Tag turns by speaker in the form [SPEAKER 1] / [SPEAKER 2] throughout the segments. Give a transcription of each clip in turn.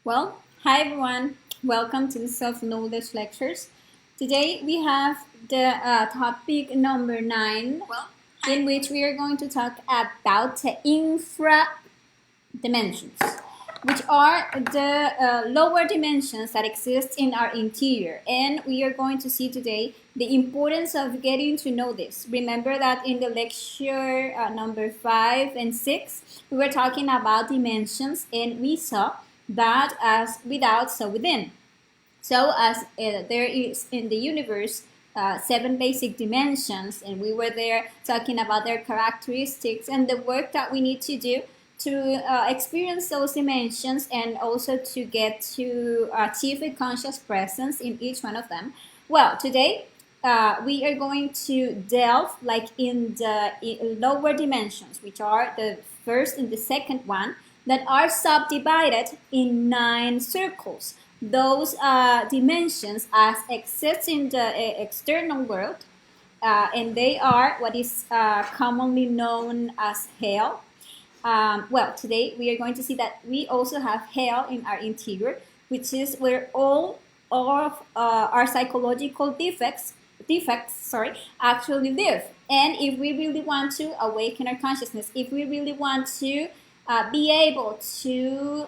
[SPEAKER 1] Well, hi everyone. Welcome to the Self-Knowledge Lectures. Today we have the topic number 9, in which we are going to talk about the infradimensions, which are the lower dimensions that exist in our interior. And we are going to see today the importance of getting to know this. Remember that in the lecture number 5 and 6, we were talking about dimensions, and we saw that as without, so within. So as there is in the universe 7 basic dimensions, and we were there talking about their characteristics and the work that we need to do to experience those dimensions and also to get to achieve a conscious presence in each one of them. Well, today we are going to delve like in the lower dimensions, which are the first and the second one, that are subdivided in 9 circles. Those dimensions as exist in the external world, and they are what is commonly known as hell. Well, today we are going to see that we also have hell in our interior, which is where all of our psychological defects actually live. And if we really want to awaken our consciousness, if we really want to be able to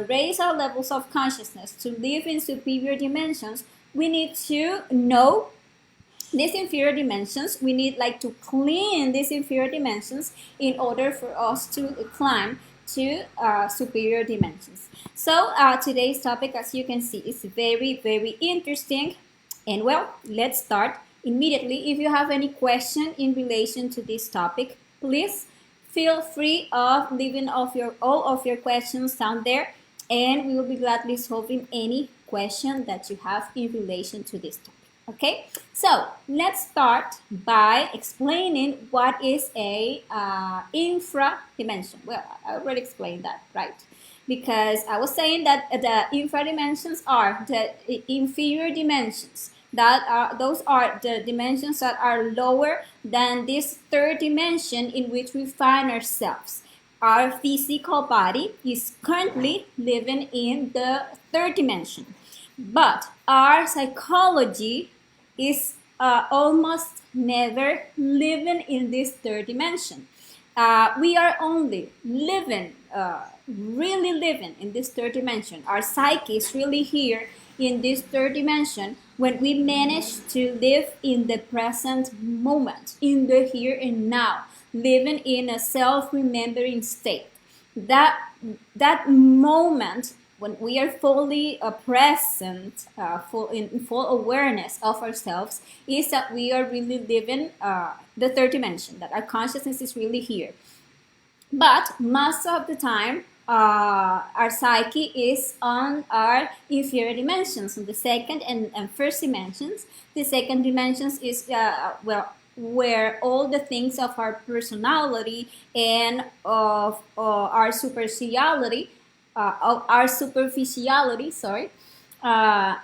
[SPEAKER 1] raise our levels of consciousness, to live in superior dimensions, we need to know these inferior dimensions. We need to clean these inferior dimensions in order for us to climb to superior dimensions. So today's topic, as you can see, is very, very interesting. And well, let's start immediately. If you have any question in relation to this topic, please feel free of leaving all of your questions down there, and we will be gladly solving any question that you have in relation to this topic. Okay, so let's start by explaining what is a infradimension. Well, I already explained that, right? Because I was saying that the infradimensions are the inferior dimensions. Those are the dimensions that are lower than this third dimension in which we find ourselves. Our physical body is currently living in the third dimension, but our psychology is almost never living in this third dimension. We are only living, really living in this third dimension. Our psyche is really here in this third dimension when we manage to live in the present moment, in the here and now, living in a self-remembering state. That moment when we are fully present, in full awareness of ourselves, is that we are really living the third dimension, that our consciousness is really here. But most of the time, our psyche is on our inferior dimensions, on the second and first dimensions. The second dimensions is where all the things of our personality and of our superficiality,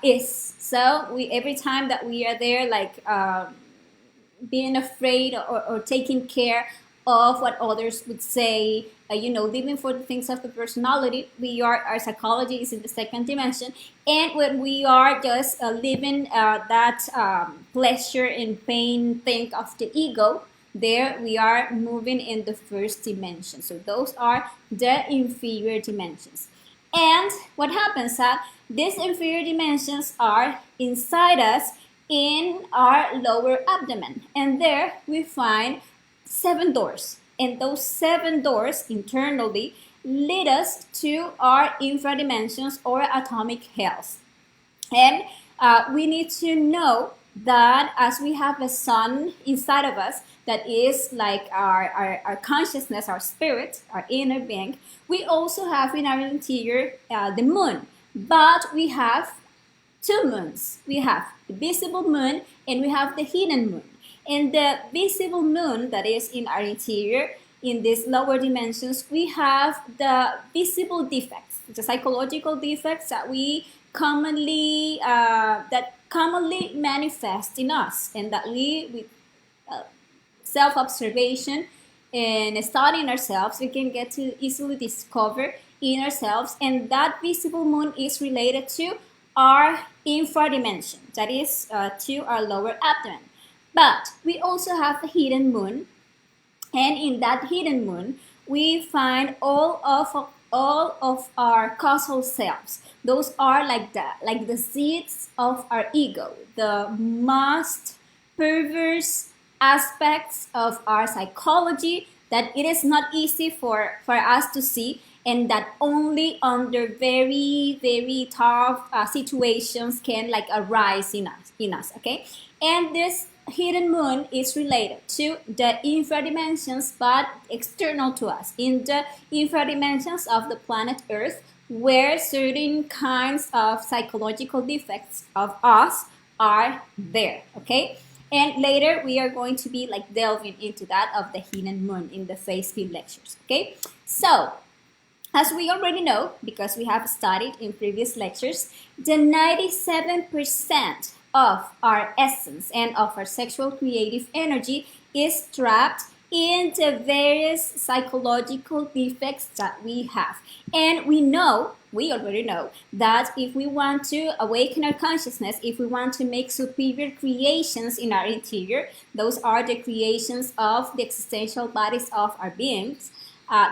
[SPEAKER 1] is. So every time that we are there, being afraid or taking care of what others would say, living for the things of the personality, our psychology is in the second dimension. And when we are just living that pleasure and pain thing of the ego, there we are moving in the first dimension. So those are the inferior dimensions. And what happens that these inferior dimensions are inside us in our lower abdomen, and there we find 7 doors, and those 7 doors internally lead us to our infradimensions or atomic hells. And we need to know that as we have a sun inside of us, that is like our consciousness, our spirit, our inner being, we also have in our interior the moon. But we have 2 moons. We have the visible moon and we have the hidden moon. And the visible moon that is in our interior, in these lower dimensions, we have the visible defects, the psychological defects that we commonly manifest in us, and that we, with self-observation and studying ourselves, we can get to easily discover in ourselves, and that visible moon is related to our infradimension, that is to our lower abdomen. But we also have the hidden moon, and in that hidden moon, we find all of our causal selves. Those are like the seeds of our ego, the most perverse aspects of our psychology that it is not easy for us to see, and that only under very tough situations can like arise in us. Okay, and this hidden moon is related to the infradimensions, but external to us, in the infradimensions of the planet Earth, where certain kinds of psychological defects of us are there. Okay, and later we are going to be like delving into that of the hidden moon in the phase P lectures. Okay, so as we already know, because we have studied in previous lectures, the 97% of our essence and of our sexual creative energy is trapped in the various psychological defects that we have. And we already know, that if we want to awaken our consciousness, if we want to make superior creations in our interior, those are the creations of the existential bodies of our beings,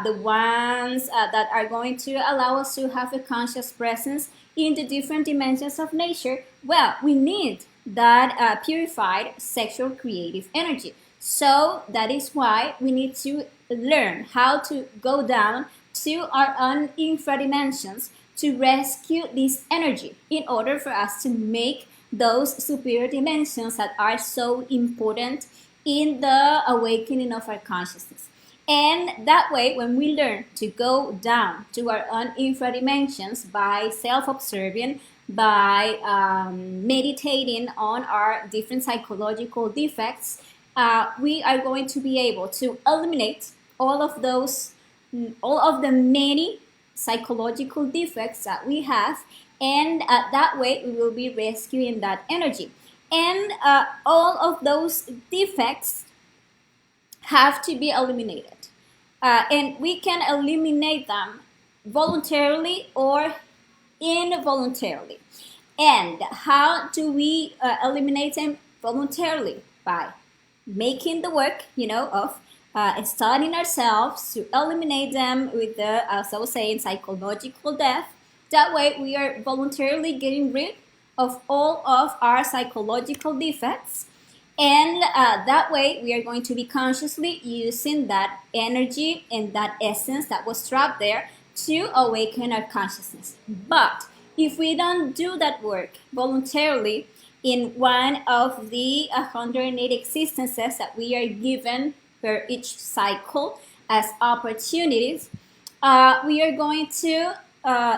[SPEAKER 1] the ones that are going to allow us to have a conscious presence in the different dimensions of nature, well, we need that purified sexual creative energy. So that is why we need to learn how to go down to our own infradimensions to rescue this energy in order for us to make those superior dimensions that are so important in the awakening of our consciousness. And that way, when we learn to go down to our own infradimensions by self-observing, by meditating on our different psychological defects, we are going to be able to eliminate all of the many psychological defects that we have, and that way we will be rescuing that energy. And all of those defects have to be eliminated. And we can eliminate them voluntarily or involuntarily. And how do we eliminate them voluntarily? By making the work, of studying ourselves to eliminate them with the, as I was saying, psychological death. That way we are voluntarily getting rid of all of our psychological defects. And that way, we are going to be consciously using that energy and that essence that was trapped there to awaken our consciousness. But if we don't do that work voluntarily in one of the 108 existences that we are given per each cycle as opportunities, we are going to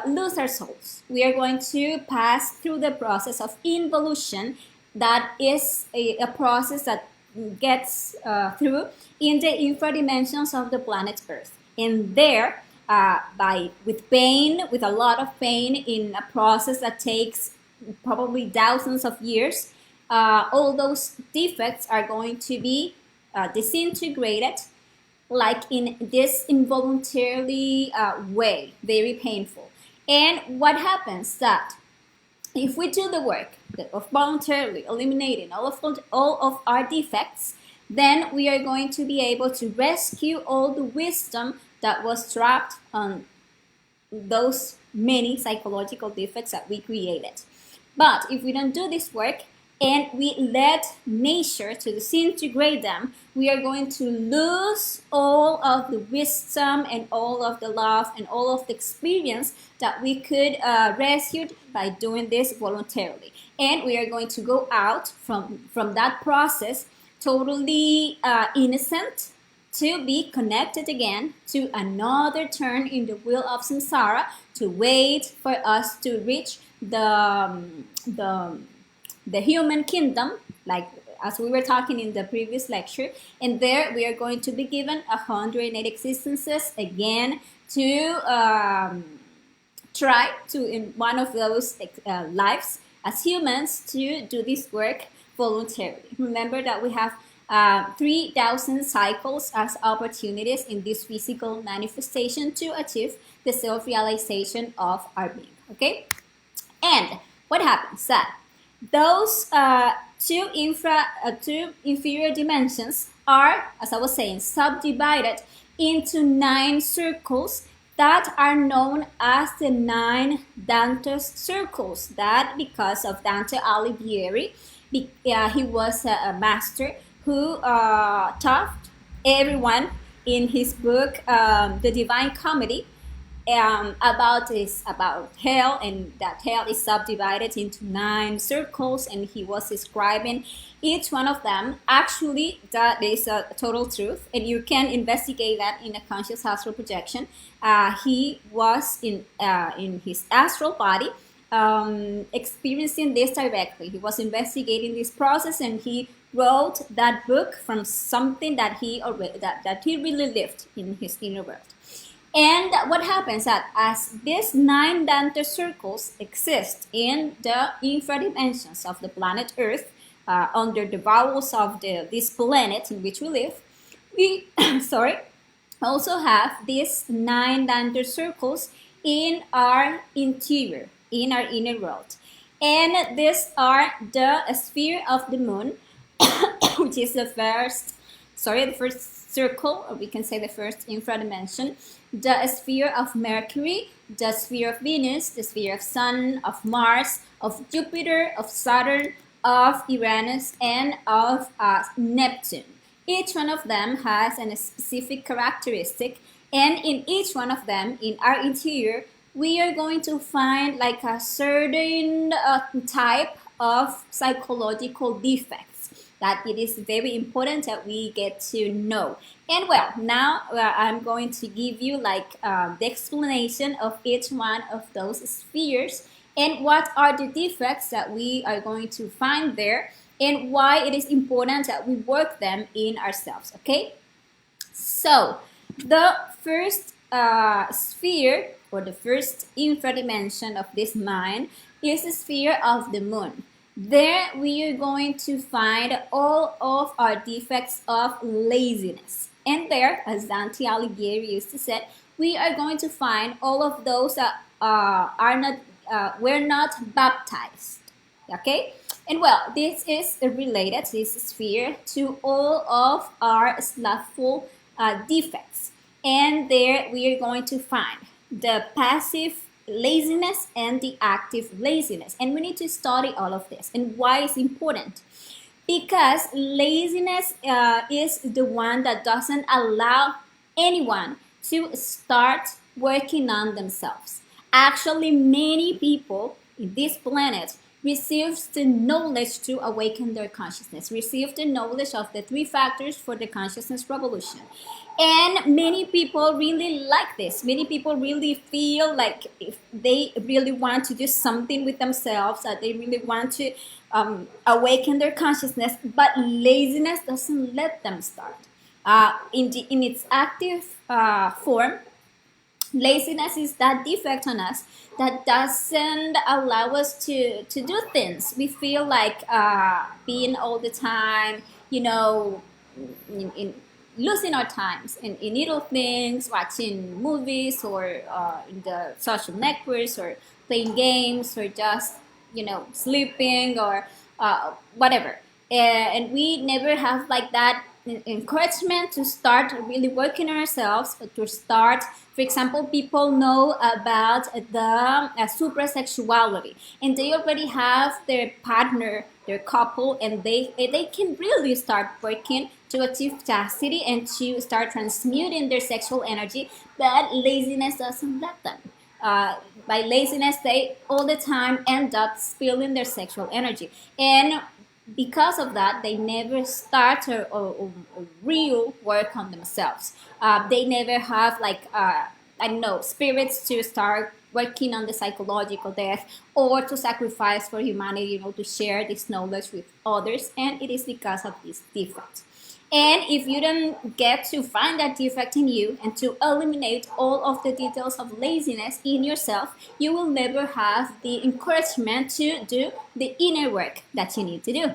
[SPEAKER 1] lose our souls. We are going to pass through the process of involution. That is a process that gets through in the infradimensions of the planet Earth. And there, with pain, with a lot of pain, in a process that takes probably thousands of years, all those defects are going to be disintegrated, like in this involuntarily way, very painful. And what happens that if we do the work of voluntarily eliminating all of our defects, then we are going to be able to rescue all the wisdom that was trapped on those many psychological defects that we created. But if we don't do this work and we let nature to disintegrate them, we are going to lose all of the wisdom and all of the love and all of the experience that we could rescue by doing this voluntarily. And we are going to go out from that process totally innocent, to be connected again to another turn in the wheel of samsara, to wait for us to reach the human kingdom, like as we were talking in the previous lecture. And there we are going to be given 108 existences again to try to, in one of those lives as humans, to do this work voluntarily. Remember that we have 3,000 cycles as opportunities in this physical manifestation to achieve the self-realization of our being. Okay, and what happens that those two inferior dimensions are, as I was saying, subdivided into 9 circles that are known as the 9 Dante's circles. That because of Dante Alighieri, he was a master who taught everyone in his book, The Divine Comedy, about hell, and that hell is subdivided into 9 circles, and he was describing each one of them. Actually, that is a total truth, and you can investigate that in a conscious astral projection. He was in his astral body, experiencing this directly. He was investigating this process, and he wrote that book from something that he really lived in his inner world. And what happens that as these 9 Dante circles exist in the infradimensions of the planet Earth, under the bowels of this planet in which we live, we also have these 9 Dante circles in our interior, in our inner world. And these are the sphere of the moon, which is the first circle, or we can say the first infradimension, the sphere of Mercury, the sphere of Venus, the sphere of Sun, of Mars, of Jupiter, of Saturn, of Uranus, and of Neptune. Each one of them has a specific characteristic, and in each one of them, in our interior, we are going to find like a certain type of psychological defects that it is very important that we get to know. And well, now I'm going to give you like the explanation of each one of those spheres and what are the defects that we are going to find there and why it is important that we work them in ourselves. Okay, so the first sphere, or the first infradimension of this mind, is the sphere of the moon. There we are going to find all of our defects of laziness. And there, as Dante Alighieri used to say, we are going to find all of those that were not baptized. Okay? And well, this is related, this sphere, to all of our slothful defects. And there we are going to find the passive laziness and the active laziness, and we need to study all of this. And why it's important? Because laziness is the one that doesn't allow anyone to start working on themselves. Actually, many people in this planet receives the knowledge to awaken their consciousness, receive the knowledge of the 3 factors for the consciousness revolution. And many people really like this. Many people really feel like if they really want to do something with themselves, that they really want to awaken their consciousness, but laziness doesn't let them start. In its active form, laziness is that defect on us that doesn't allow us to do things. We feel like being all the time, in losing our times in little things, watching movies, or in the social networks, or playing games, or just sleeping, or whatever. And we never have like that encouragement to start really working on ourselves, to start. For example, people know about the suprasexuality, and they already have their partner, their couple, and they can really start working to achieve chastity and to start transmuting their sexual energy, but laziness doesn't let them. By laziness, they all the time end up spilling their sexual energy, and because of that, they never start a real work on themselves. They never have spirits to start working on the psychological death, or to sacrifice for humanity, to share this knowledge with others, and it is because of this defect. And if you don't get to find that defect in you and to eliminate all of the details of laziness in yourself, you will never have the encouragement to do the inner work that you need to do.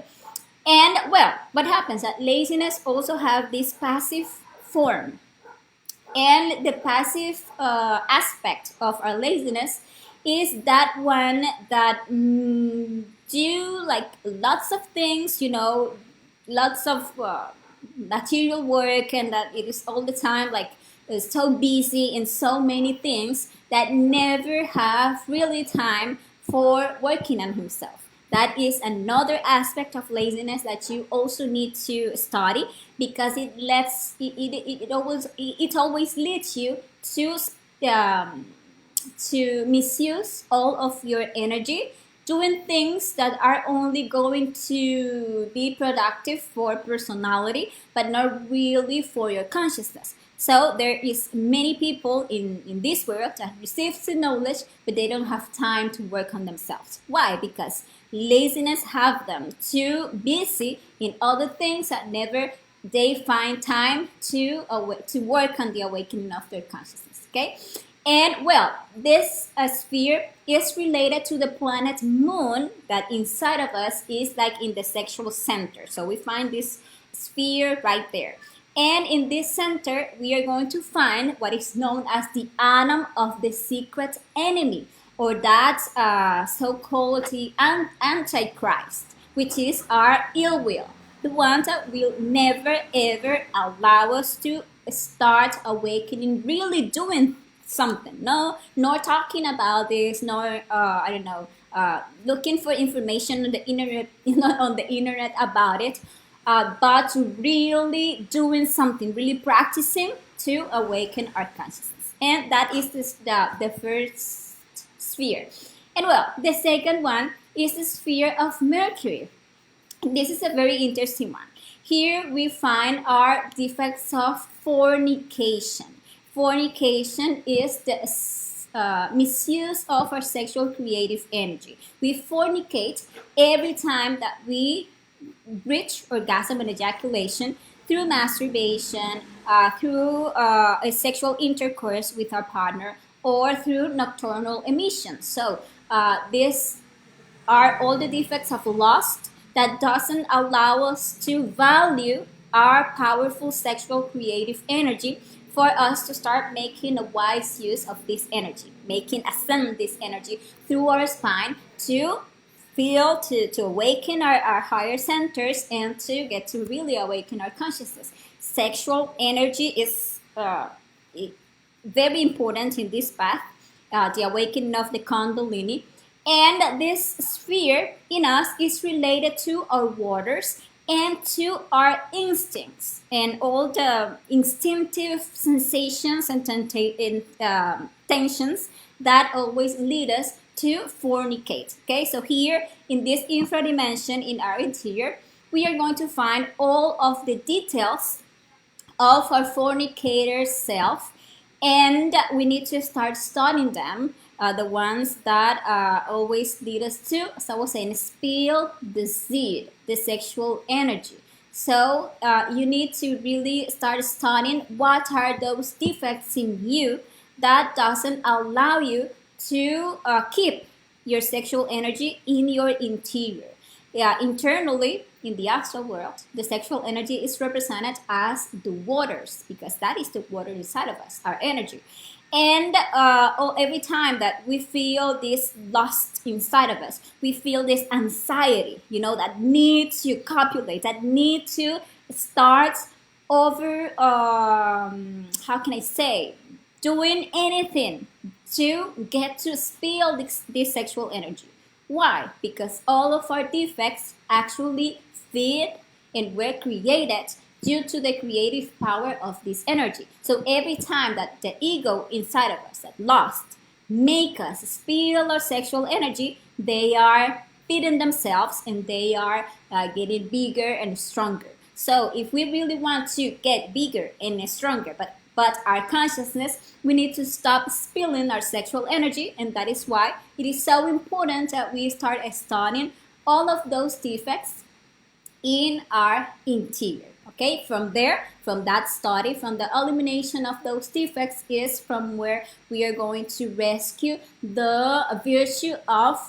[SPEAKER 1] And well, what happens that laziness also have this passive form, and the passive aspect of our laziness is that one that do like lots of things, lots of material work, and that it is all the time like so busy in so many things that never have really time for working on himself. That is another aspect of laziness that you also need to study, because it always leads you um, to misuse all of your energy doing things that are only going to be productive for personality but not really for your consciousness. So there is many people in this world that receive the knowledge but they don't have time to work on themselves. Why? Because laziness have them too busy in other things that never they find time to work on the awakening of their consciousness. Okay. And well, this sphere is related to the planet Moon that inside of us is like in the sexual center. So we find this sphere right there. And in this center, we are going to find what is known as the atom of the secret enemy, or that so-called the Antichrist, which is our ill will, the one that will never ever allow us to start awakening, really doing something. No, nor talking about this, nor I don't know, looking for information on the internet, on the internet about it, but really doing something, really practicing to awaken our consciousness. And that is the first sphere. And well, the second one is the sphere of Mercury. This is a very interesting one. Here we find our defects of fornication. Fornication is the misuse of our sexual creative energy. We fornicate every time that we reach orgasm and ejaculation through masturbation, through a sexual intercourse with our partner, or through nocturnal emissions. So these are all the defects of lust that doesn't allow us to value our powerful sexual creative energy, for us to start making a wise use of this energy, making ascend this energy through our spine to feel, to awaken our higher centers, and to get to really awaken our consciousness. Sexual energy is very important in this path, the awakening of the Kundalini. And this sphere in us is related to our waters and to our instincts and all the instinctive sensations and tensions that always lead us to fornicate. Okay, so here in this infradimension in our interior, we are going to find all of the details of our fornicator self, and we need to start studying them. The ones that always lead us to, as I was saying, spill the seed, the sexual energy. So you need to really start studying what are those defects in you that doesn't allow you to keep your sexual energy in your interior. Yeah, internally in the astral world, the sexual energy is represented as the waters, because that is the water inside of us, our energy. And every time that we feel this lust inside of us, we feel this anxiety, that need to copulate, that need to start over, how can I say, doing anything to get to spill this sexual energy. Why? Because all of our defects actually feed and were created due to the creative power of this energy. So every time that the ego inside of us, that lust, make us spill our sexual energy, they are feeding themselves and they are getting bigger and stronger. So if we really want to get bigger and stronger, but our consciousness, we need to stop spilling our sexual energy, and that is why it is so important that we start studying all of those defects in our interior. Okay, from there, from that study, from the elimination of those defects is from where we are going to rescue the virtue of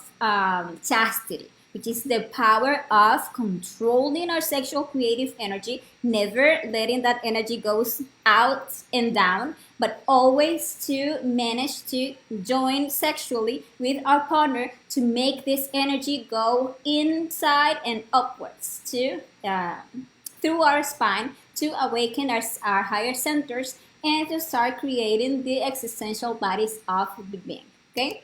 [SPEAKER 1] chastity. which is the power of controlling our sexual creative energy, never letting that energy goes out and down, but always to manage to join sexually with our partner to make this energy go inside and upwards to through our spine to awaken our higher centers and to start creating the existential bodies of the being. Okay,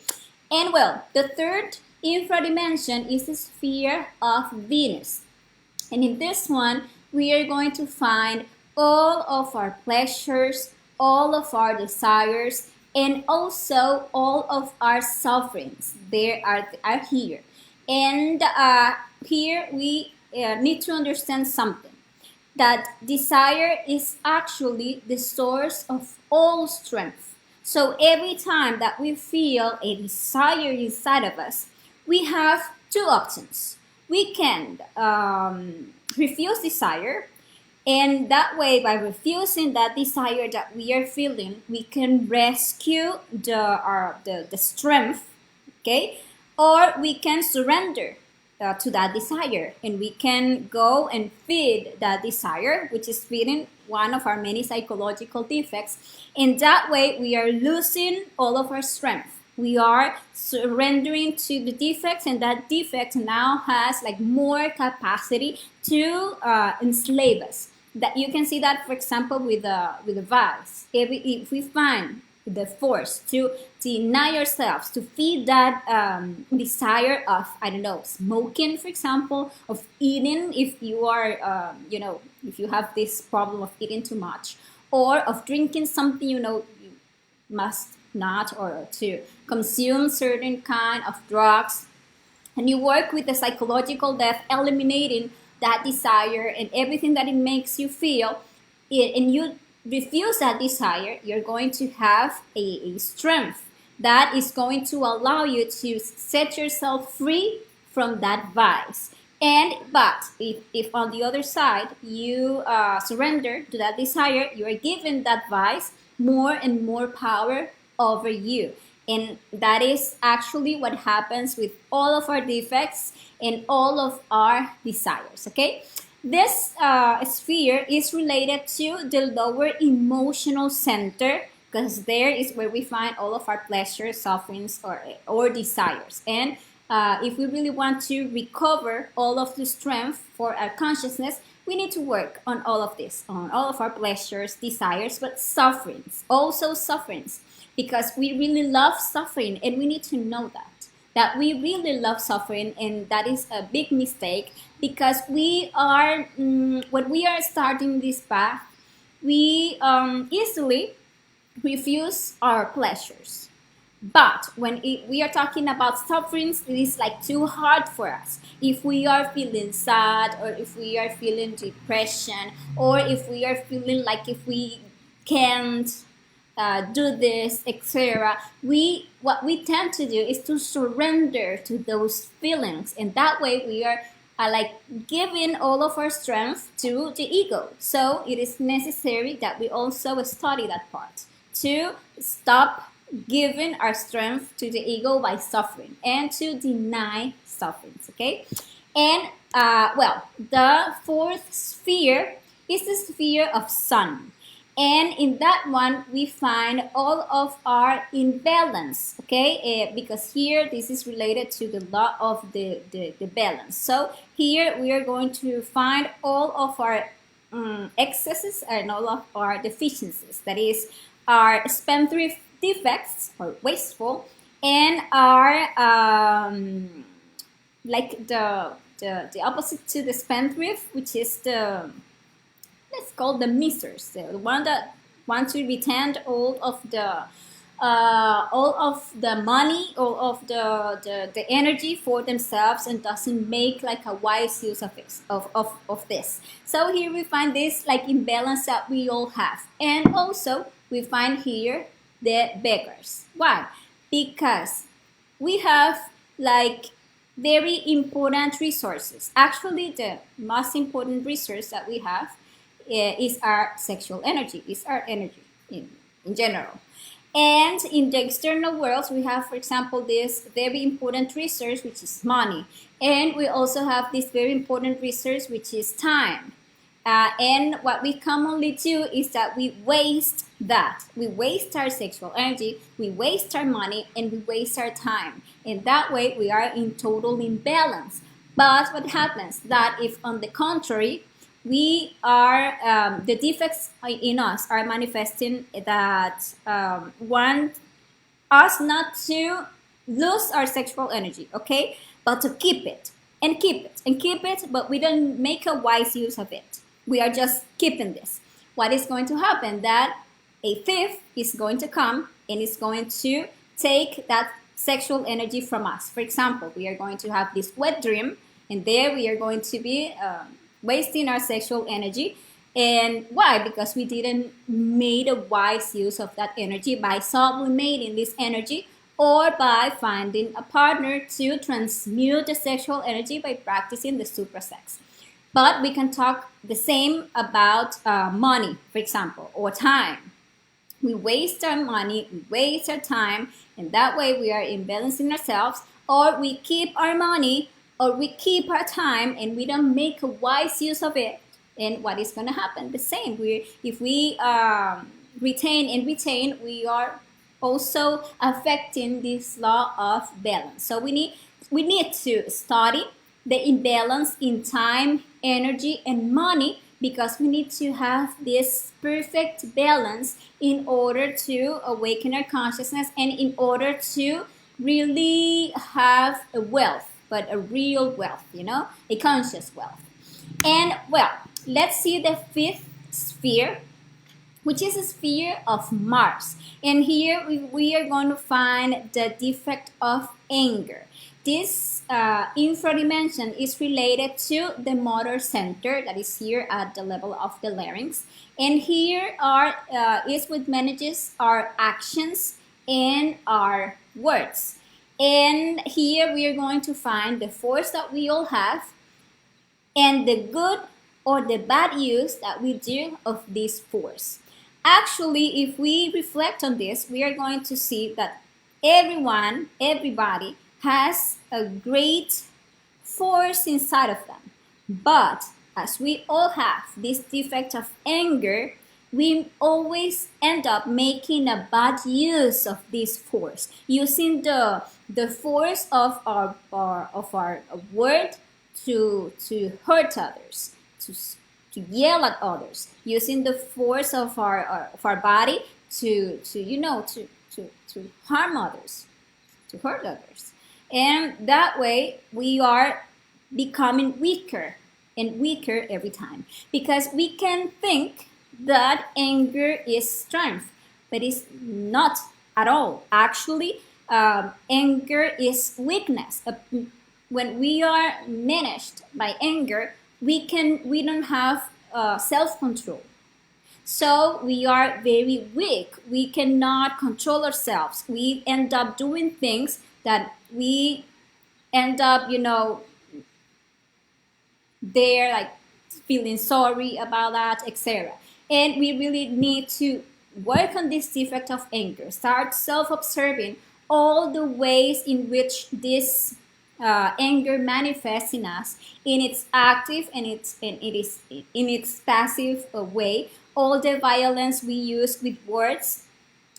[SPEAKER 1] and well, the third infradimension is the sphere of Venus, and in this one we are going to find all of our pleasures, all of our desires, and also all of our sufferings. They are here, and here we need to understand something, that desire is actually the source of all strength. So every time that we feel a desire inside of us, we have two options. We can refuse desire, and that way, by refusing that desire that we are feeling, we can rescue the strength, okay? Or we can surrender to that desire, and we can go and feed that desire, which is feeding one of our many psychological defects. In that way, we are losing all of our strength. We are surrendering to the defects, and that defect now has like more capacity to enslave us. That you can see that, for example, with the vice. If we find the force to deny ourselves, to feed that desire of, I don't know, smoking, for example, of eating, if you are, if you have this problem of eating too much, or of drinking something, you must not, or to consume certain kind of drugs, and you work with the psychological death, eliminating that desire and everything that it makes you feel, and you refuse that desire, you're going to have a strength that is going to allow you to set yourself free from that vice. But if on the other side you surrender to that desire, you are given that vice more and more power over you. And that is actually what happens with all of our defects and all of our desires, okay? This sphere is related to the lower emotional center, because there is where we find all of our pleasures, sufferings, or desires. And if we really want to recover all of the strength for our consciousness, we need to work on all of this, on all of our pleasures, desires, but sufferings, also sufferings, because we really love suffering, and we need to know that we really love suffering, and that is a big mistake, because we are, when we are starting this path, we easily refuse our pleasures. But when we are talking about sufferings, it is like too hard for us. If we are feeling sad, or if we are feeling depression, or if we are feeling like if we can't do this, etc., what we tend to do is to surrender to those feelings, and that way we are like giving all of our strength to the ego. So it is necessary that we also study that part, to stop giving our strength to the ego by suffering, and to deny sufferings, okay? And well, the fourth sphere is the sphere of sun. And in that one, we find all of our imbalance, okay? Because here, this is related to the law of the balance. So here, we are going to find all of our excesses and all of our deficiencies. That is, our spendthrift defects, or wasteful, and our, like the opposite to the spendthrift, which is the, let's call the misers, the one that wants to retain all of the money, all of the energy for themselves, and doesn't make like a wise use of this. So here we find this like imbalance that we all have, and also we find here the beggars. Why? Because we have like very important resources. Actually, the most important resource that we have is our sexual energy, is our energy in general. And in the external worlds, we have, for example, this very important resource, which is money. And we also have this very important resource, which is time. And what we commonly do is that we waste that. We waste our sexual energy, we waste our money, and we waste our time. And that way, we are in total imbalance. But what happens that if, on the contrary, we are the defects in us are manifesting that want us not to lose our sexual energy, okay, but to keep it and keep it and keep it, but we don't make a wise use of it. We are just keeping this. What is going to happen? That a thief is going to come and is going to take that sexual energy from us. For example, we are going to have this wet dream, and there we are going to be wasting our sexual energy. And why? Because we didn't made a wise use of that energy by sublimating this energy, or by finding a partner to transmute the sexual energy by practicing the suprasex. But we can talk the same about money, for example, or time. We waste our money, we waste our time, and that way we are imbalancing ourselves, or we keep our money, or we keep our time, and we don't make a wise use of it. And what is going to happen? The same. If we retain and retain, we are also affecting this law of balance. So we need to study the imbalance in time, energy, and money, because we need to have this perfect balance in order to awaken our consciousness and in order to really have a wealth, but a real wealth, a conscious wealth. And well, let's see the fifth sphere, which is a sphere of Mars. And here we are going to find the defect of anger. This infradimension is related to the motor center that is here at the level of the larynx. And here is what manages our actions and our words. And here we are going to find the force that we all have and the good or the bad use that we do of this force. Actually, if we reflect on this, we are going to see that everybody has a great force inside of them. But as we all have this defect of anger, we always end up making a bad use of this force, using the force of our word to hurt others, to yell at others, using the force of our body to harm others, to hurt others. And that way we are becoming weaker and weaker every time, because we can think that anger is strength, but it's not at all. Actually, anger is weakness. When we are managed by anger, we don't have self-control. So we are very weak. We cannot control ourselves. We end up doing things that we end up, they're like feeling sorry about that, etc. And we really need to work on this defect of anger. Start self-observing all the ways in which this anger manifests in us, in its active and it is in its passive way. All the violence we use with words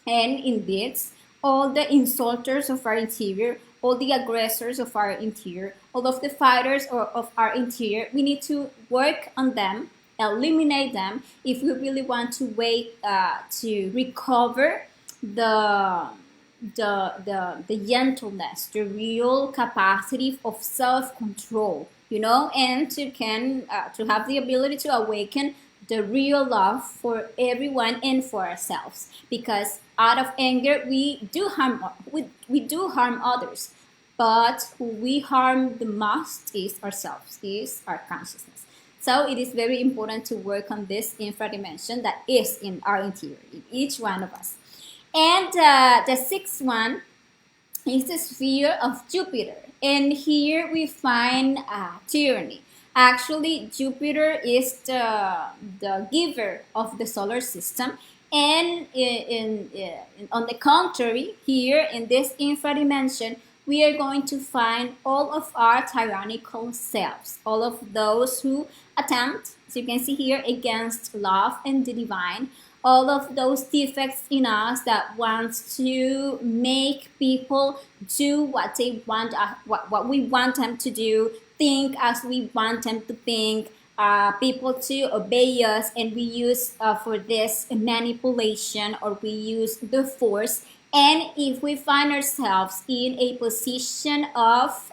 [SPEAKER 1] and in deeds, all the insulters of our interior, all the aggressors of our interior, all of the fighters of our interior, we need to work on them, eliminate them, if we really want to to recover the gentleness, the real capacity of self-control, and to have the ability to awaken the real love for everyone and for ourselves. Because out of anger, we do harm others, but who we harm the most is ourselves, is our consciousness. So it is very important to work on this infradimension that is in our interior, in each one of us. And the sixth one is the sphere of Jupiter. And here we find tyranny. Actually, Jupiter is the giver of the solar system. And on the contrary, here in this infradimension, we are going to find all of our tyrannical selves, all of those who attempt, as you can see here, against love and the divine, all of those defects in us that wants to make people do what they want, what we want them to do, think as we want them to think, people to obey us, and we use for this manipulation, or we use the force. And if we find ourselves in a position of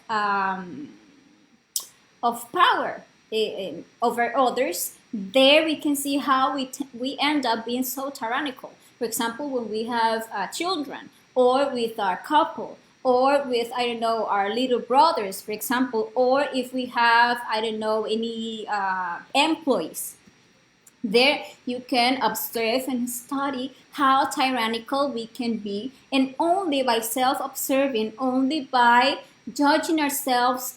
[SPEAKER 1] power over others, there we can see how we end up being so tyrannical. For example, when we have children, or with our couple, or with, I don't know, our little brothers, for example, or if we have, I don't know, any employees. There you can observe and study how tyrannical we can be, and only by self-observing, only by judging ourselves,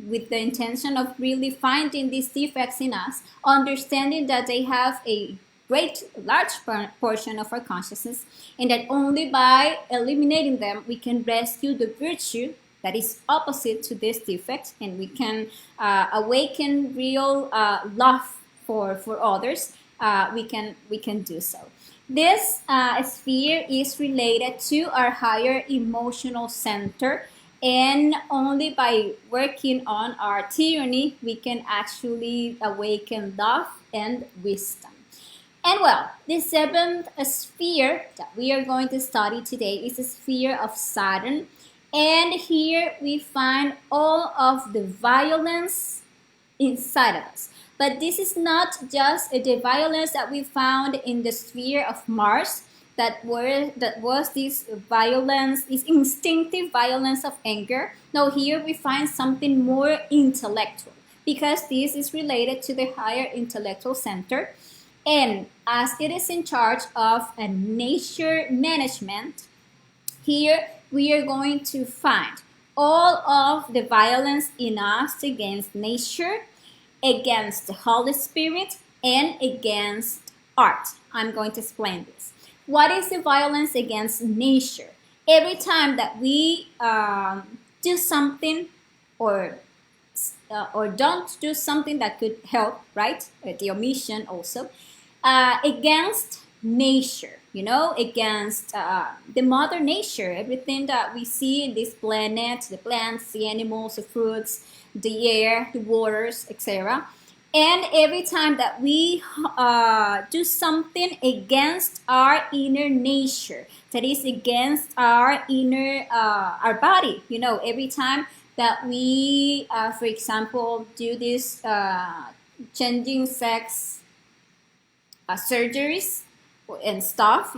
[SPEAKER 1] with the intention of really finding these defects in us, understanding that they have a large portion of our consciousness, and that only by eliminating them we can rescue the virtue that is opposite to this defect, and we can awaken real love for others. We can do so. This sphere is related to our higher emotional center, and only by working on our tyranny we can actually awaken love and wisdom. And well, the seventh sphere that we are going to study today is the sphere of Saturn. And here we find all of the violence inside of us. But this is not just the violence that we found in the sphere of Mars, that was this violence, this instinctive violence of anger. No, here we find something more intellectual, because this is related to the higher intellectual center. And as it is in charge of a nature management, here we are going to find all of the violence in us against nature, against the Holy Spirit, and against art. I'm going to explain this. What is the violence against nature? Every time that we do something or don't do something that could help, right? The omission also, against nature, against the mother nature, everything that we see in this planet, the plants, the animals, the fruits, the air, the waters, etc. And every time that we do something against our inner nature, that is against our inner, our body, every time that we, for example, do this changing sex surgeries and stuff,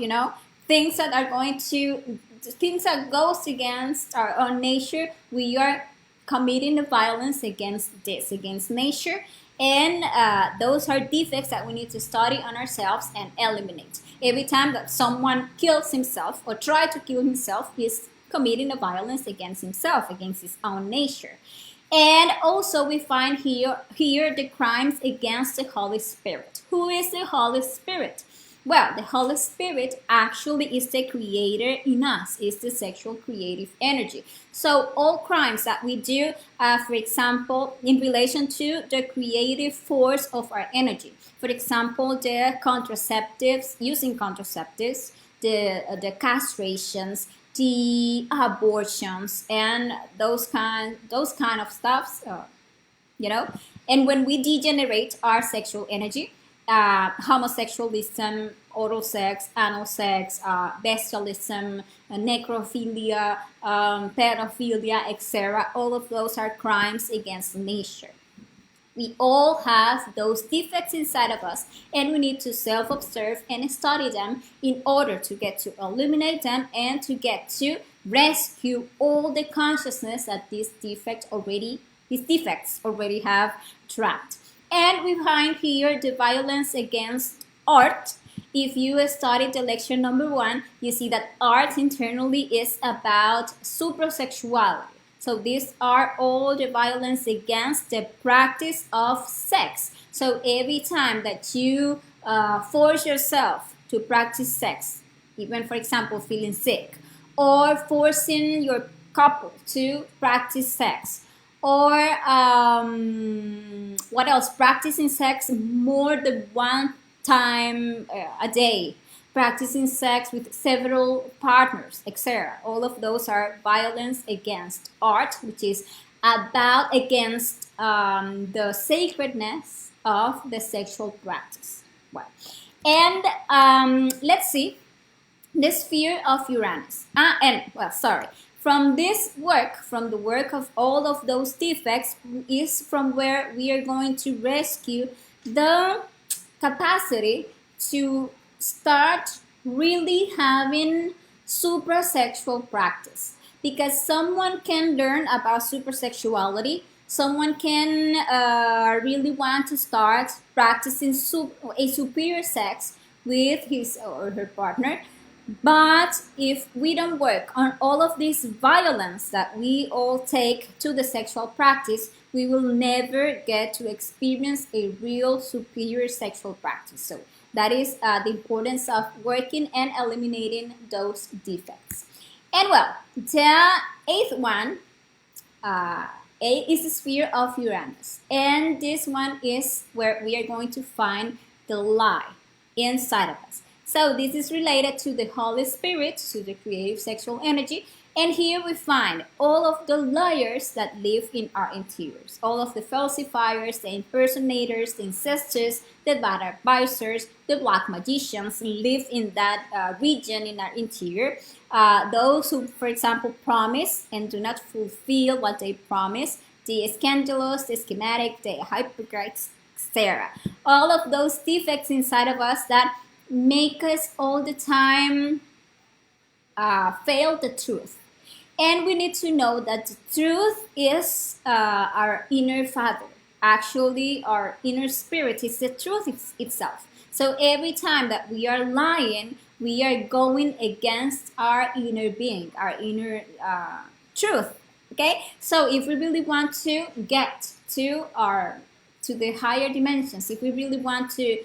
[SPEAKER 1] things that are things that goes against our own nature, we are committing a violence against this, against nature. And those are defects that we need to study on ourselves and eliminate. Every time that someone kills himself or tries to kill himself, he's committing a violence against himself, against his own nature. And also we find here the crimes against the Holy Spirit. Who is the Holy Spirit? Well, the Holy Spirit actually is the creator in us, is the sexual creative energy. So all crimes that we do, for example, in relation to the creative force of our energy. For example, the contraceptives, using contraceptives, the castrations, the abortions, and those kind of stuffs, And when we degenerate our sexual energy, homosexualism, oral sex, anal sex, bestialism, necrophilia, pedophilia, etc. All of those are crimes against nature. We all have those defects inside of us, and we need to self-observe and study them in order to get to eliminate them and to get to rescue all the consciousness that these defects already have trapped. And we find here the violence against art. If you studied the lecture number 1, you see that art internally is about supersexuality. So these are all the violence against the practice of sex. So every time that you force yourself to practice sex, even for example feeling sick, or forcing your couple to practice sex, or what else, practicing sex more than one time a day, practicing sex with several partners, etc. All of those are violence against art, which is about against the sacredness of the sexual practice. Well, and let's see the sphere of Uranus. From this work, from the work of all of those defects, is from where we are going to rescue the capacity to start really having supersexual practice. Because someone can learn about supersexuality, someone can really want to start practicing a superior sex with his or her partner. But if we don't work on all of this violence that we all take to the sexual practice, we will never get to experience a real superior sexual practice. So that is the importance of working and eliminating those defects. And well, the eighth one is the sphere of Uranus. And this one is where we are going to find the lie inside of us. So this is related to the Holy Spirit, to the creative sexual energy. And here we find all of the liars that live in our interiors. All of the falsifiers, the impersonators, the incestors, the bad advisors, the black magicians live in that region in our interior. Those who, for example, promise and do not fulfill what they promise. The scandalous, the schematic, the hypocrites, etc. All of those defects inside of us that make us all the time fail the truth. And we need to know that the truth is our inner father. Actually, our inner spirit is the truth itself. So every time that we are lying, we are going against our inner being, our inner truth. Okay? So if we really want to get to the higher dimensions, if we really want to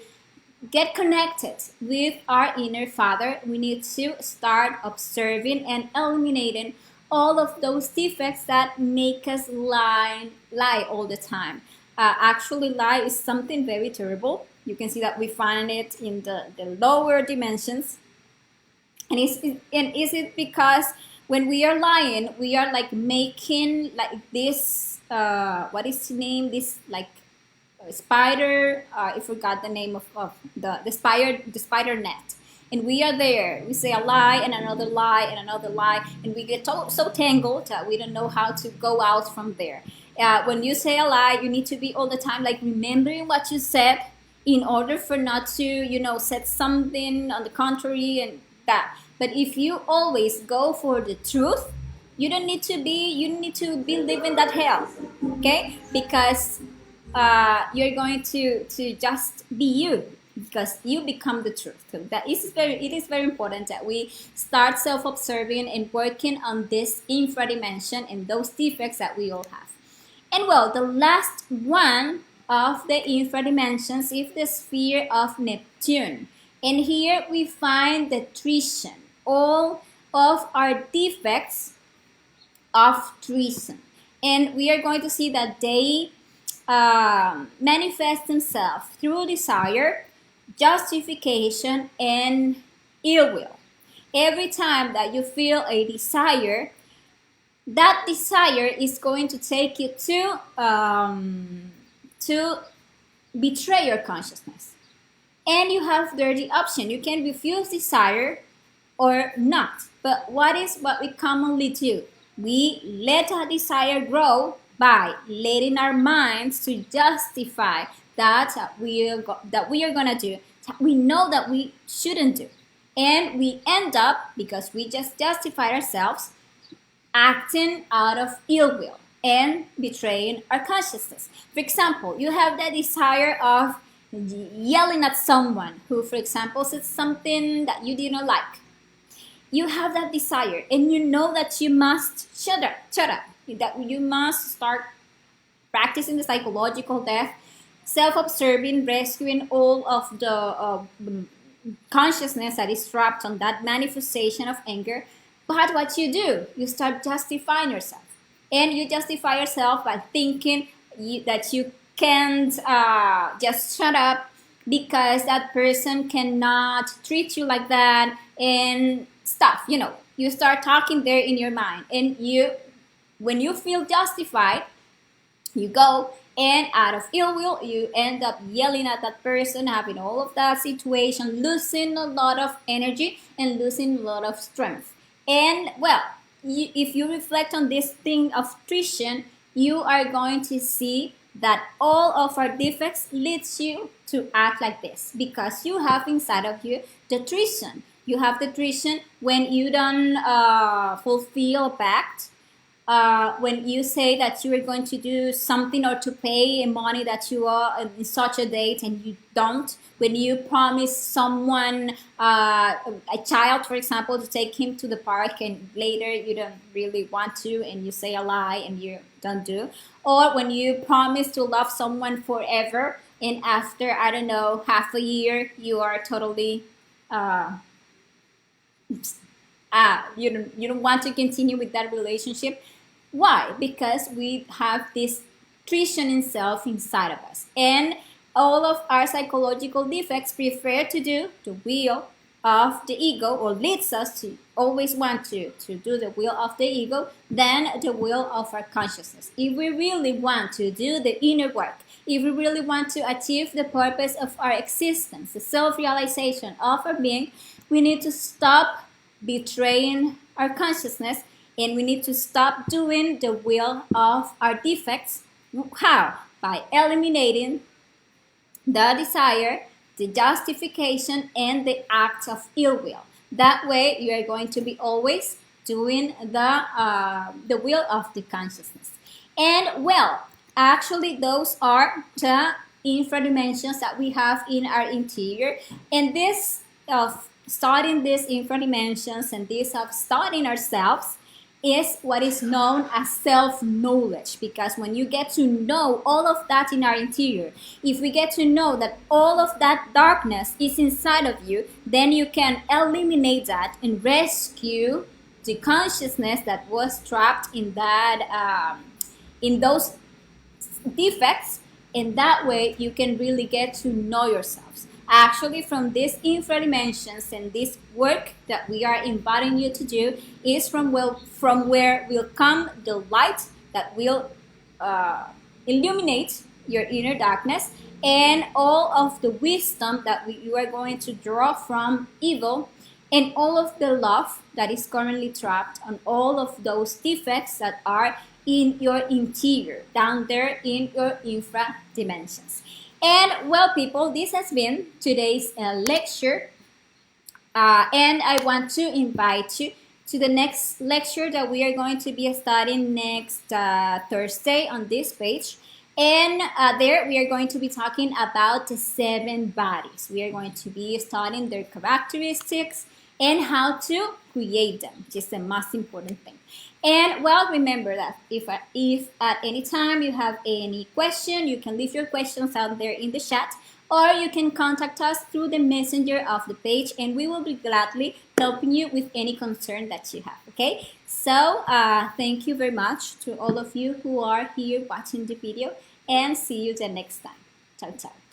[SPEAKER 1] get connected with our inner father, we need to start observing and eliminating all of those defects that make us lie all the time. Actually, lie is something very terrible. You can see that we find it in the lower dimensions. And is it because when we are lying, we are like making like this, what is the name? This like spider, I forgot the name of the spider net. And we are there. We say a lie and another lie and another lie, and we get so tangled that we don't know how to go out from there. When you say a lie, you need to be all the time like remembering what you said in order for not to, set something on the contrary and that. But if you always go for the truth, you need to be living that hell, okay? Because you're going to just be you, because you become the truth. So it is very important that we start self-observing and working on this infradimension and those defects that we all have. And well, the last one of the infradimensions is the sphere of Neptune. And here we find the treason, all of our defects of treason. And we are going to see that they manifest themselves through desire, justification, and ill will. Every time that you feel a desire, that desire is going to take you to betray your consciousness. And you have there the option. You can refuse desire or not. But what we commonly do? We let our desire grow by letting our minds to justify that we are going to do, that we know that we shouldn't do. And we end up, because we just justified ourselves, acting out of ill will and betraying our consciousness. For example, you have the desire of yelling at someone who, for example, said something that you didn't like. You have that desire, and you know that you must shut up, that you must start practicing the psychological death self-observing, rescuing all of the consciousness that is trapped on that manifestation of anger. But what you start justifying yourself. And you justify yourself by thinking that you can't just shut up because that person cannot treat you like that and stuff. You start talking there in your mind. And when you feel justified, you go and out of ill will, you end up yelling at that person, having all of that situation, losing a lot of energy and losing a lot of strength. And well, if you reflect on this thing of attrition, you are going to see that all of our defects leads you to act like this because you have inside of you the attrition. You have the attrition when you don't fulfill a pact. When you say that you are going to do something or to pay money that you owe in such a date and you don't, when you promise someone, a child, for example, to take him to the park and later you don't really want to and you say a lie and you don't do, or when you promise to love someone forever and after, I don't know, half a year, you are totally you don't want to continue with that relationship. Why? Because we have this attrition in self inside of us, and all of our psychological defects prefer to do the will of the ego, or leads us to always want to do the will of the ego than the will of our consciousness. If we really want to do the inner work, if we really want to achieve the purpose of our existence, the self-realization of our being, we need to stop betraying our consciousness and we need to stop doing the will of our defects. How? By eliminating the desire, the justification, and the acts of ill will. That way, you are going to be always doing the will of the consciousness. And well, actually, those are the infradimensions that we have in our interior. And this of studying these infradimensions and this of studying ourselves is what is known as self-knowledge, because when you get to know all of that in our interior, if we get to know that all of that darkness is inside of you, then you can eliminate that and rescue the consciousness that was trapped in that in those defects, and that way you can really get to know yourselves. Actually, from these infradimensions and this work that we are inviting you to do is from where will come the light that will illuminate your inner darkness, and all of the wisdom that you are going to draw from evil, and all of the love that is currently trapped on all of those defects that are in your interior, down there in your infradimensions. And well, people, this has been today's lecture, and I want to invite you to the next lecture that we are going to be studying next Thursday on this page. And there we are going to be talking about the 7 bodies. We are going to be studying their characteristics and how to create them, which is the most important thing. And well, remember that if at any time you have any question, you can leave your questions out there in the chat, or you can contact us through the messenger of the page, and we will be gladly helping you with any concern that you have. Okay, so thank you very much to all of you who are here watching the video, and see you the next time. Ciao, ciao.